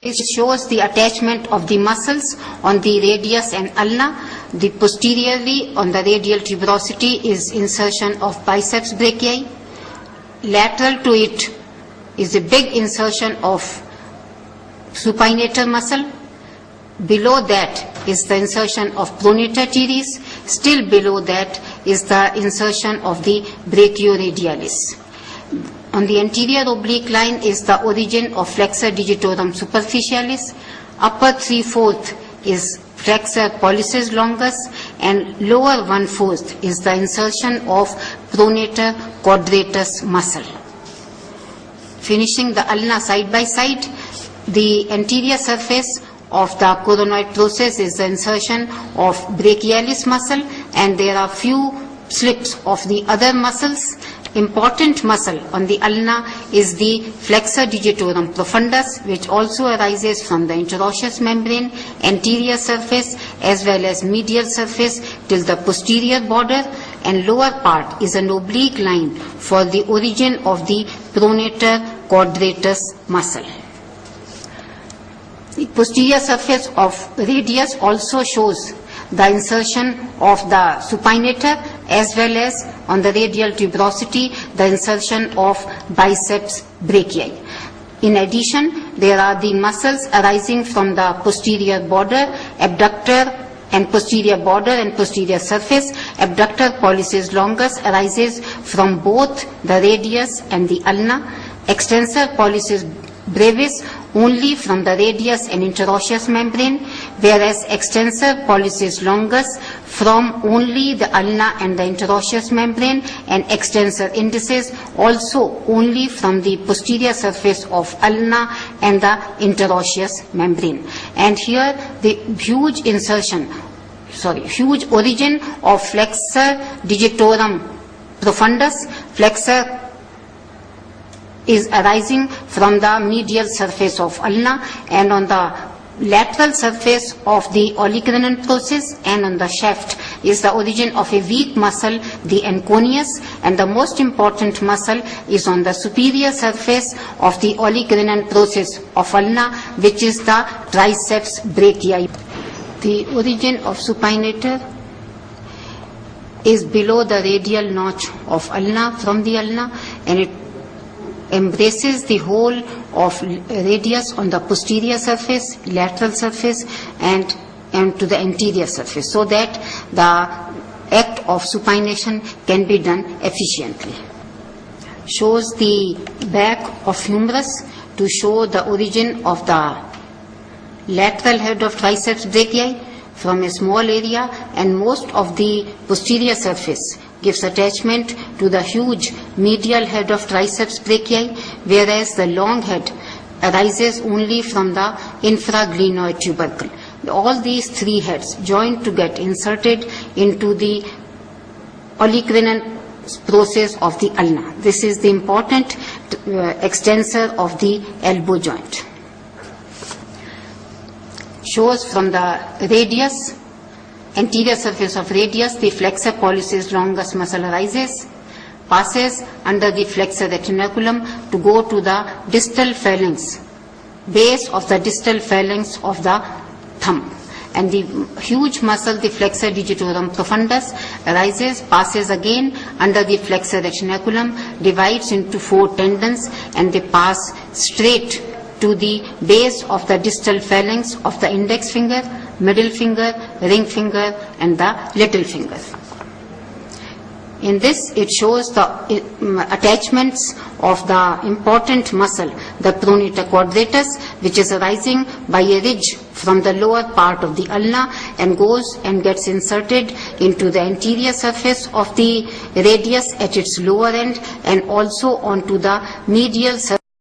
It shows the attachment of the muscles on the radius and ulna. The posteriorly on the radial tuberosity is insertion of biceps brachii. Lateral to it is a big insertion of supinator muscle. Below that is the insertion of pronator teres. Still below that is the insertion of the brachioradialis. On the anterior oblique line is the origin of flexor digitorum superficialis. Upper 3/4 is flexor pollicis longus, and lower 1/4 is the insertion of pronator quadratus muscle. Finishing the ulna side by side, the anterior surface of the coronoid process is the insertion of brachialis muscle, and there are few slips of the other muscles. Important muscle on the ulna is the flexor digitorum profundus, which also arises from the interosseous membrane, anterior surface as well as medial surface till the posterior border, and lower part is an oblique line for the origin of the pronator quadratus muscle. The posterior surface of radius also shows the insertion of the supinator as well as on the radial tuberosity the insertion of biceps brachii. In addition, there are the muscles arising from the posterior border, abductor and posterior border and posterior surface. Abductor pollicis longus arises from both the radius and the ulna. Extensor pollicis brevis only from the radius and interosseous membrane, whereas extensor pollicis longus from only the ulna and the interosseous membrane, and extensor indicis also only from the posterior surface of ulna and the interosseous membrane. And here the huge origin of flexor digitorum profundus, flexor is arising from the medial surface of ulna, and on the lateral surface of the olecranon process and on the shaft is the origin of a weak muscle, the anconeus, and the most important muscle is on the superior surface of the olecranon process of ulna, which is the triceps brachii. The origin of supinator is below the radial notch of ulna from the ulna, and it embraces the whole of radius on the posterior surface, lateral surface, and to the anterior surface, so that the act of supination can be done efficiently. Shows the back of humerus to show the origin of the lateral head of triceps brachii from a small area, and most of the posterior surface gives attachment to the huge medial head of triceps brachii, whereas the long head arises only from the infraglenoid tubercle. All these three heads join to get inserted into the olecranon process of the ulna. This is the important extensor of the elbow joint. Shows from the radius, anterior surface of radius, the flexor pollicis longus muscle arises, passes under the flexor retinaculum to go to the distal phalanx, base of the distal phalanx of the thumb. And the huge muscle, the flexor digitorum profundus, arises, passes again under the flexor retinaculum, divides into 4 tendons, and they pass straight to the base of the distal phalanx of the index finger, middle finger, ring finger, and the little finger. In this, it shows the attachments of the important muscle, the pronator quadratus, which is arising by a ridge from the lower part of the ulna and goes and gets inserted into the anterior surface of the radius at its lower end, and also onto the medial surface